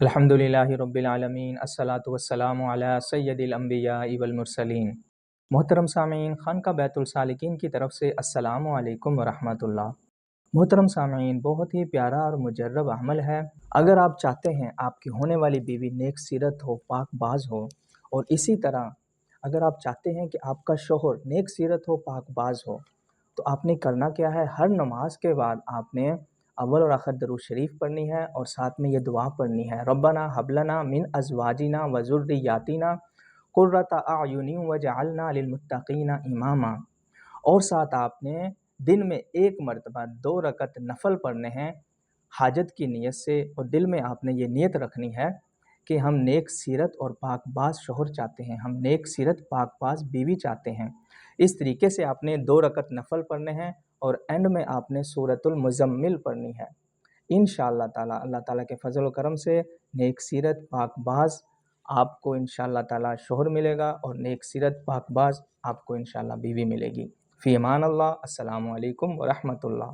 الحمدللہ رب العالمین، الصلاۃ والسلام علی سید الانبیاء والمرسلین۔ محترم سامعین، خانقاہ بیت السالکین کی طرف سے السلام علیکم ورحمۃ اللہ۔ محترم سامعین، بہت ہی پیارا اور مجرب عمل ہے۔ اگر آپ چاہتے ہیں آپ کی ہونے والی بیوی نیک سیرت ہو، پاک باز ہو، اور اسی طرح اگر آپ چاہتے ہیں کہ آپ کا شوہر نیک سیرت ہو، پاک باز ہو، تو آپ نے کرنا کیا ہے؟ ہر نماز کے بعد آپ نے اول اور آخر درود شریف پڑھنی ہے، اور ساتھ میں یہ دعا پڑھنی ہے: ربنا ہب لنا من ازواجنا وذریاتنا قرۃ اعین وجعلنا للمتقین اماما۔ اور ساتھ آپ نے دن میں ایک مرتبہ 2 رکعت نفل پڑھنے ہیں حاجت کی نیت سے، اور دل میں آپ نے یہ نیت رکھنی ہے کہ ہم نیک سیرت اور پاک باز شوہر چاہتے ہیں، ہم نیک سیرت پاک باز بیوی چاہتے ہیں۔ اس طریقے سے آپ نے 2 رکعت نفل پڑھنے ہیں، اور اینڈ میں آپ نے سورۃ المزمل پڑھنی ہے۔ انشاءاللہ تعالیٰ اللہ تعالیٰ کے فضل و کرم سے نیک سیرت پاک باز آپ کو انشاءاللہ تعالیٰ شوہر ملے گا، اور نیک سیرت پاک باز آپ کو انشاءاللہ بیوی ملے گی۔ فی امان اللہ۔ السلام علیکم ورحمۃ اللہ۔